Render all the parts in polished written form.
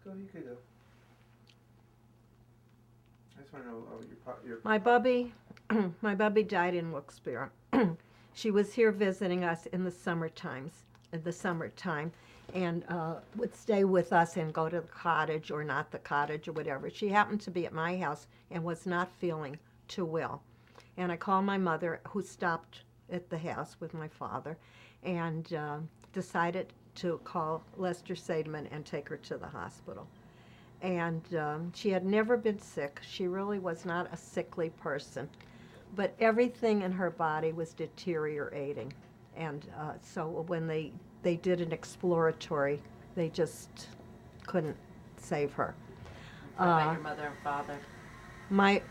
Go, you could go. I just want to know your. My bubby, my bubby died in Wilkes-Barre. She was here visiting us in the summertime, and would stay with us and go to the cottage or not the cottage or whatever. She happened to be at my house and was not feeling too well. And I called my mother, who stopped at the house with my father, and decided to call Lester Sademan and take her to the hospital. And she had never been sick. She really was not a sickly person, but everything in her body was deteriorating. And so when they did an exploratory, they just couldn't save her. What about your mother and father? My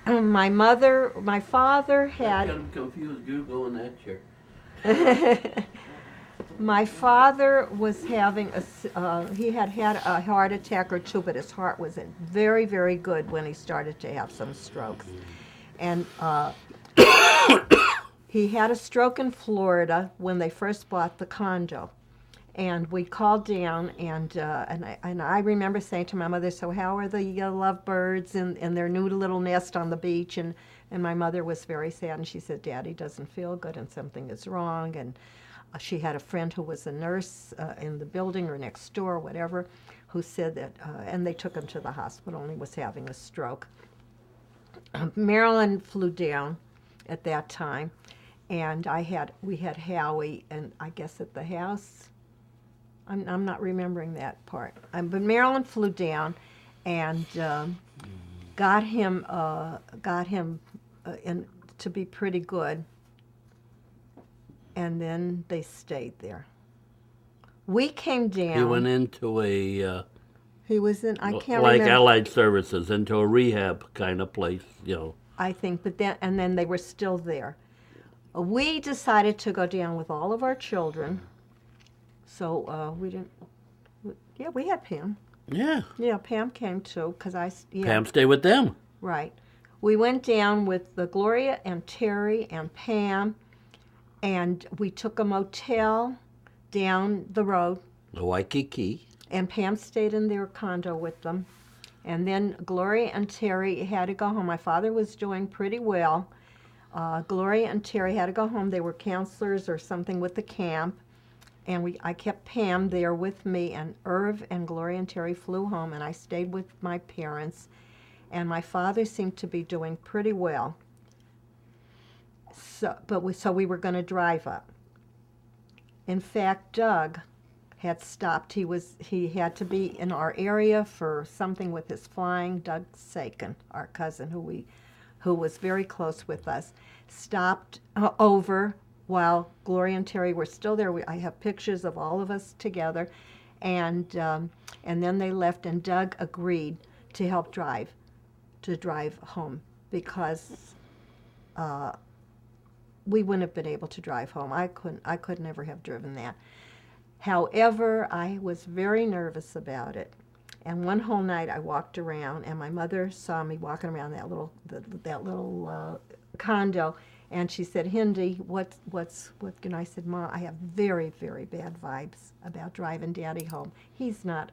father had. I'm confused. You going that chair. My father was having he had had a heart attack or two, but his heart wasn't very, very good when he started to have some strokes. And he had a stroke in Florida when they first bought the condo. And we called down, and I remember saying to my mother, "So how are the lovebirds in their new little nest on the beach?" And my mother was very sad, and she said, "Daddy doesn't feel good, and something is wrong." And she had a friend who was a nurse in the building or next door, whatever, who said that, and they took him to the hospital, and he was having a stroke. Marilyn flew down at that time, and we had Howie, and I guess at the house. I'm not remembering that part. But Marilyn flew down, and got him in to be pretty good. And then they stayed there. We came down. He went into a He was in. I can't like remember. Allied Services, into a rehab kind of place, I think, but then they were still there. We decided to go down with all of our children. So we didn't. Yeah, we had Pam. Yeah. Yeah, Pam came too, because Pam stayed with them. Right. We went down with Gloria and Terry and Pam, and we took a motel down the road. The Waikiki. And Pam stayed in their condo with them. And then Gloria and Terry had to go home. My father was doing pretty well. Gloria and Terry had to go home. They were counselors or something with the camp. And I kept Pam there with me, and Irv and Gloria and Terry flew home, and I stayed with my parents. And my father seemed to be doing pretty well. So we were going to drive up. In fact, Doug had stopped. He had to be in our area for something with his flying. Doug Sakin, our cousin, who was very close with us, stopped over while Gloria and Terry were still there. I have pictures of all of us together, and then they left. And Doug agreed to help drive home, because we wouldn't have been able to drive home. I could never have driven that. However, I was very nervous about it. And one whole night I walked around, and my mother saw me walking around that little condo, and she said, "Hindy, what's and I said, "Ma, I have very, very bad vibes about driving Daddy home. He's not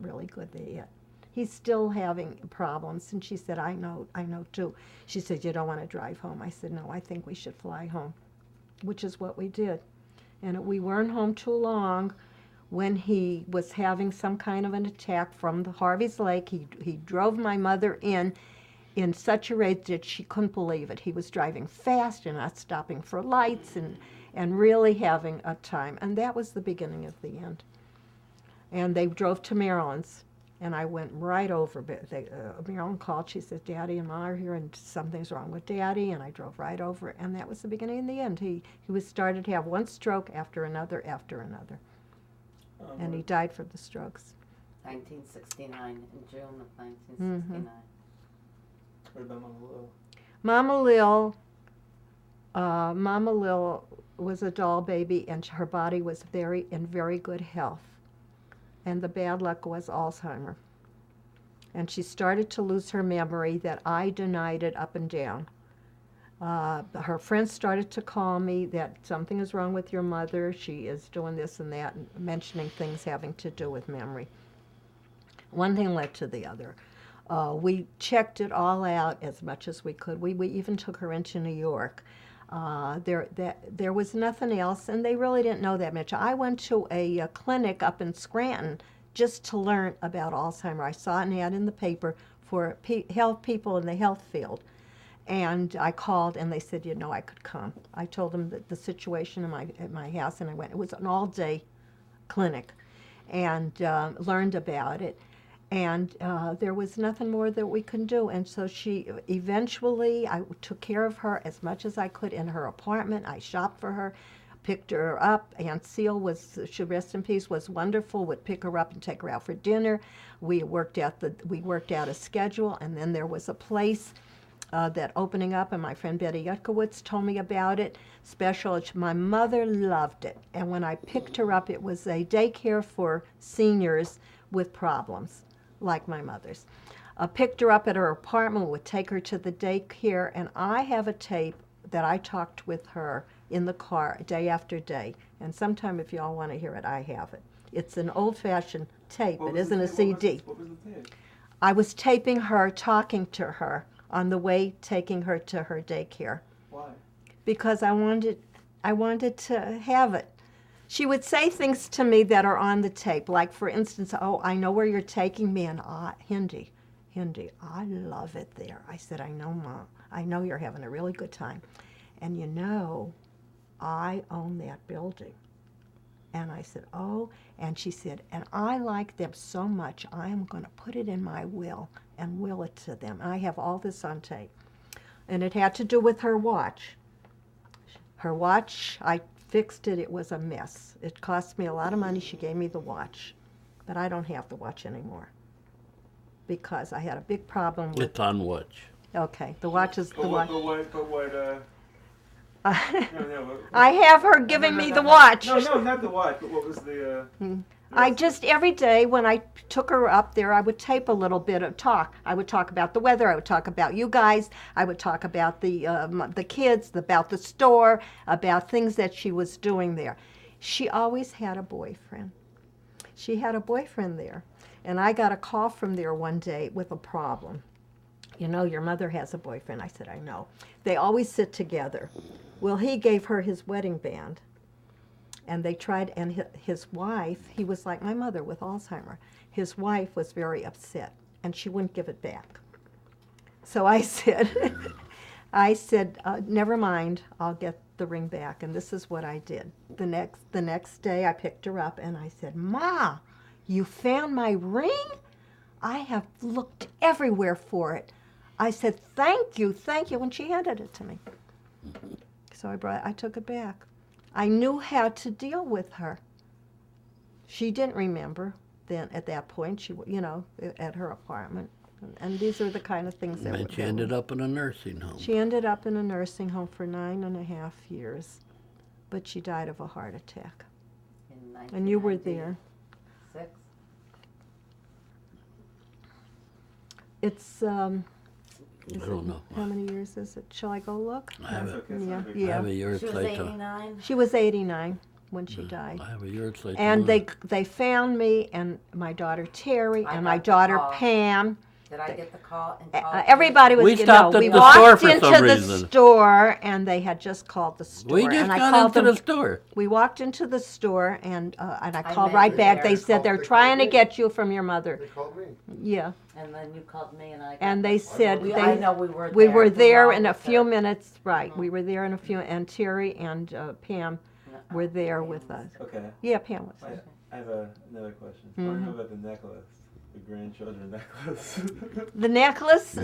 really good there yet. He's still having problems." And she said, I know too. She said, "You don't want to drive home." I said, "No, I think we should fly home," which is what we did. And we weren't home too long when he was having some kind of an attack from the Harvey's Lake. He drove my mother in such a rage that she couldn't believe it. He was driving fast and not stopping for lights and really having a time. And that was the beginning of the end. And they drove to Maryland's, and I went right over. Marilyn called. She said, "Daddy and Ma are here, and something's wrong with Daddy." And I drove right over, and that was the beginning and the end. He was started to have one stroke after another, and he died from the strokes. 1969, in June of 1969. What about Mama Lil? Mama Lil was a doll baby, and her body was in very good health. And the bad luck was Alzheimer's. And she started to lose her memory that I denied it up and down. Her friends started to call me that something is wrong with your mother. She is doing this and that, and mentioning things having to do with memory. One thing led to the other. We checked it all out as much as we could. We even took her into New York. There was nothing else, and they really didn't know that much. I went to a clinic up in Scranton just to learn about Alzheimer's. I saw an ad in the paper for health people in the health field, and I called, and they said, I could come. I told them the situation at my house, and I went. It was an all-day clinic, and learned about it. And there was nothing more that we could do. And so I took care of her as much as I could in her apartment. I shopped for her, picked her up. Aunt Seal she rest in peace, was wonderful, would pick her up and take her out for dinner. We worked out a schedule, and then there was a place that opening up, and my friend Betty Yutkowitz told me about it. Special. My mother loved it. And when I picked her up, it was a daycare for seniors with problems, like my mother's. Picked her up at her apartment, would take her to the daycare, and I have a tape that I talked with her in the car day after day. And sometime if y'all want to hear it, I have it. It's an old-fashioned tape. It isn't a CD. What was the tape? I was taping her, talking to her on the way, taking her to her daycare. Why? Because I wanted to have it. She would say things to me that are on the tape, like, for instance, I know where you're taking me, and Hindy, I love it there. I said, I know, Mom. I know you're having a really good time. And I own that building. And I said, and she said, and I like them so much, I am going to put it in my will and will it to them. And I have all this on tape. And it had to do with her watch. Her watch, I fixed it. It was a mess. It cost me a lot of money. She gave me the watch. But I don't have the watch anymore because I had a big problem with It's on watch. Okay, the watch is the watch. But what, no, I have her giving me the watch. No, not the watch, but what was the, I just, every day when I took her up there, I would tape a little bit of talk. I would talk about the weather. I would talk about you guys. I would talk about the kids, about the store, about things that she was doing there. She always had a boyfriend. She had a boyfriend there. And I got a call from there one day with a problem. Your mother has a boyfriend. I said, I know. They always sit together. Well, he gave her his wedding band. And they tried, and his wife, he was like my mother with Alzheimer's. His wife was very upset, and she wouldn't give it back. So I said, never mind, I'll get the ring back. And this is what I did. The next day, I picked her up, and I said, Ma, you found my ring? I have looked everywhere for it. I said, thank you, and she handed it to me. So I took it back. I knew how to deal with her. She didn't remember then at that point. She, at her apartment, and these are the kind of things that. And she ended up in a nursing home. She ended up in a nursing home for 9.5 years, but she died of a heart attack. And you were there. 6. It's I don't know. How many years is it? Shall I go look? I have That's a, okay. Yeah, It's not a big yeah. I have a year She was later. 89. She was 89 when she died. I have a year later. And they found me and my daughter Terry I and my got the daughter call. Pam. Did I get the call? And call Everybody was. We stopped at we the walked store for into some the reason. store and they had just called the store. We just and I got called into them. the store. We walked into the store and I called met right you back. there. They said they're They trying to called me. get you from your mother. They called me. Yeah, And then you called me and I. and they said I know we were. we were there all in a with few her. minutes. Right, Mhm. we were there in a few, and Terry and Pam were there with us. Okay. Yeah, Pam was. I have another question. I Mhm. want to know about the necklace, the grandchildren necklace. The necklace.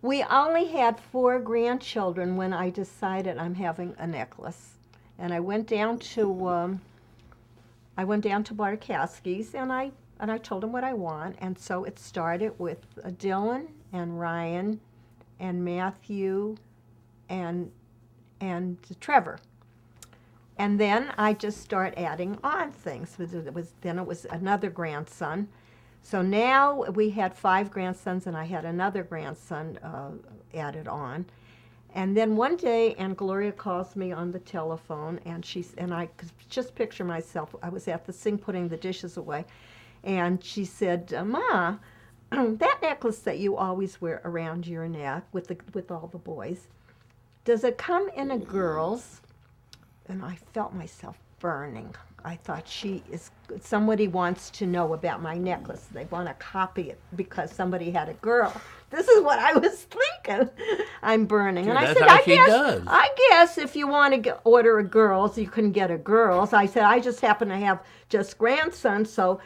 We only had 4 grandchildren when I decided I'm having a necklace, and I went down to Bartkowski's and I told him what I want, and so it started with Dylan and Ryan and Matthew and Trevor. And then I just start adding on things. Then it was another grandson. So now we had 5 grandsons, and I had another grandson added on. And then one day, Aunt Gloria calls me on the telephone, and I could just picture myself. I was at the sink putting the dishes away, And she said, Ma, that necklace that you always wear around your neck with all the boys, does it come in a girl's? And I felt myself burning. I thought somebody wants to know about my necklace. They want to copy it because somebody had a girl. This is what I was thinking. I'm burning. Sure, and I that's said, how she does. I guess if you want to order a girl's, you can get a girl's. I said, I just happen to have just grandsons, so.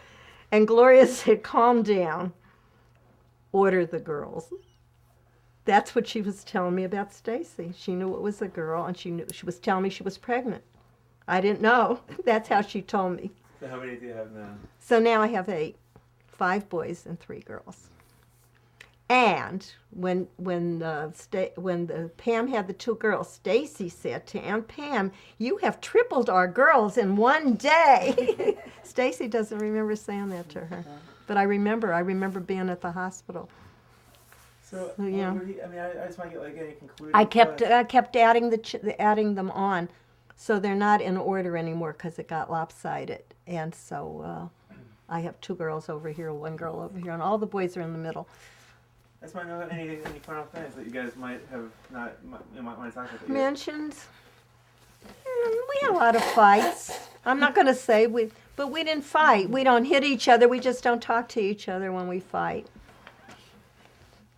And Gloria said, calm down. Order the girls. That's what she was telling me about Stacy. She knew it was a girl, and she was telling me she was pregnant. I didn't know. That's how she told me. So how many do you have now? So now I have 8, 5 boys and 3 girls. And when Pam had the 2 girls, Stacy said to Aunt Pam, "You have tripled our girls in one day." Stacy doesn't remember saying that to her, but I remember being at the hospital. So yeah. I just want to get like any conclusion. I kept adding them on, so they're not in order anymore because it got lopsided. And so I have 2 girls over here, 1 girl over here, and all the boys are in the middle. I just want to know any final things that you guys might have might want to talk about. Mentioned. We had a lot of fights. I'm not going to say but we didn't fight. We don't hit each other. We just don't talk to each other when we fight.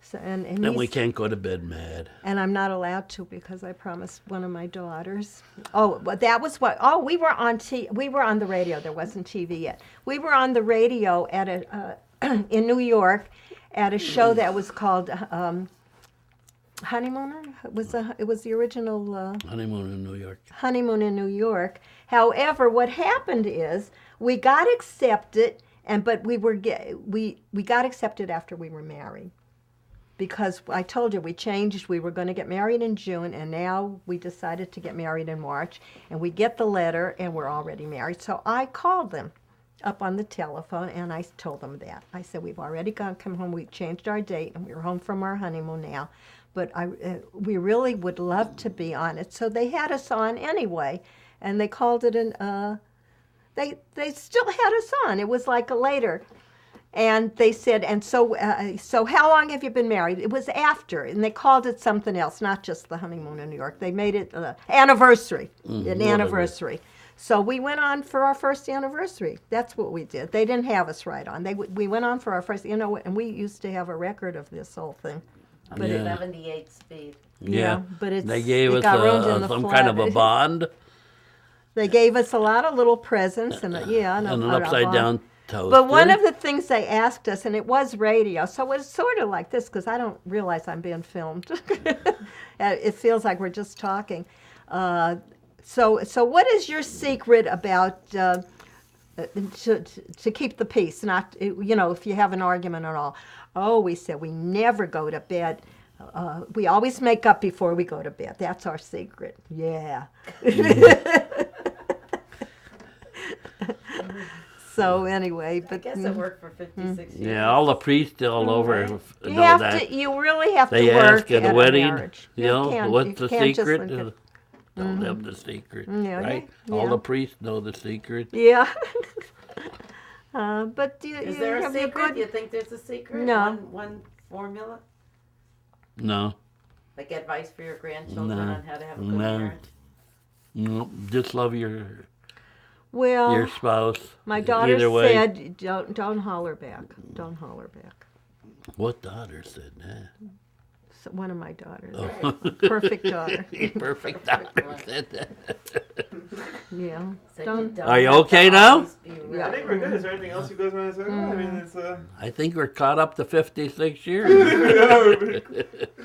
So, and we can't go to bed mad. And I'm not allowed to because I promised one of my daughters. Oh, but that was what. Oh, we were on the radio. There wasn't TV yet. We were on the radio at in New York at a show that was called Honeymooner. It was the original Honeymoon in New York. Honeymoon in New York. However, what happened is we got accepted, but we got accepted after we were married. Because I told you we changed, we were going to get married in June, and now we decided to get married in March, and we get the letter, and we're already married. So I called them up on the telephone, and I told them that. I said, we've already come home, we changed our date, and we're home from our honeymoon now, but we really would love to be on it. So they had us on anyway, and they called it they still had us on. It was like a later. And they said, and so how long have you been married? It was after, and they called it something else, not just the honeymoon in New York. They made it anniversary, an anniversary. So we went on for our first anniversary. That's what we did. They didn't have us right on. We went on for our first, and we used to have a record of this whole thing. But 78 speed. Yeah, but they gave us some kind of a bond. They gave us a lot of little presents and an upside down toaster. But one of the things they asked us, and it was radio, so it was sort of like this, because I don't realize I'm being filmed. It feels like we're just talking. So what is your secret about to keep the peace? Not, if you have an argument at all. Oh, we said we never go to bed. We always make up before we go to bed. That's our secret. Yeah. So anyway, but I guess it worked for 56 years. Yeah, all the priests all over know that. You really have they to work ask at a wedding. Marriage. What's the secret? Don't have the secret, right? Yeah. All the priests know the secret. Yeah. But is there a secret? Do you think there's a secret? No. One formula? No. Like advice for your grandchildren on how to have a good marriage? No, just love your spouse. My daughter said, "Don't holler back. Don't holler back." What daughter said that? So one of my daughters. Oh. Perfect daughter. Perfect daughter said that. Yeah. Are you okay now? Yeah. I think we're good. Is there anything else you guys want to say? I mean, it's. I think we're caught up to 56 years.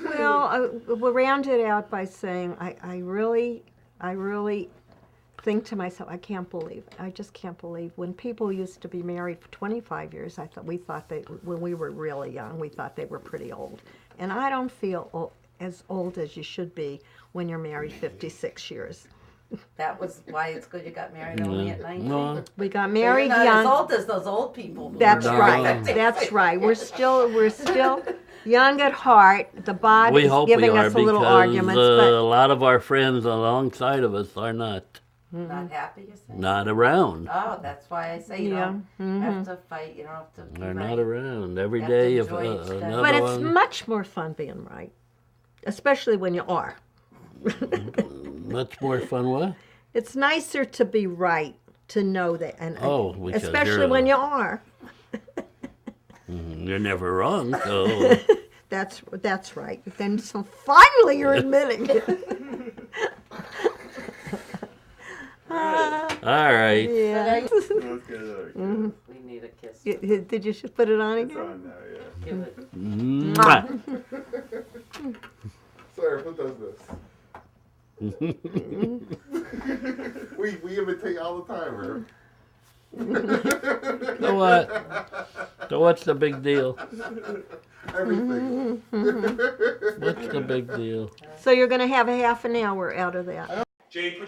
Well, we'll round it out by saying I really think to myself, I just can't believe when people used to be married for 25 years, we thought when we were really young, we thought they were pretty old. And I don't feel as old as you should be when you're married 56 years. That was why it's good you got married only at 19. No. We got married young. As old as those old people. That's right. That's right. We're still young at heart. The body is giving us a little arguments, but a lot of our friends alongside of us are not. Not happy, you say? Not around. Oh, that's why I say you don't have to fight. You don't have to. Be They're right. not around. Every You have to day if enjoy each day. another But it's one. much more fun being right, especially when you are. Much more fun. What? It's nicer to be right, to know that, and Because especially you're when you are. You're never wrong. So That's right. Then so finally you're admitting it. all right. Yeah. That's good. We need a kiss. Did you put it on It's again? on now, yeah. Give it. Mwah. Sir, who does this? we imitate all the time, Herb. So what? So what's the big deal? Everything. What's the big deal? So you're going to have a half an hour out of that. Jane,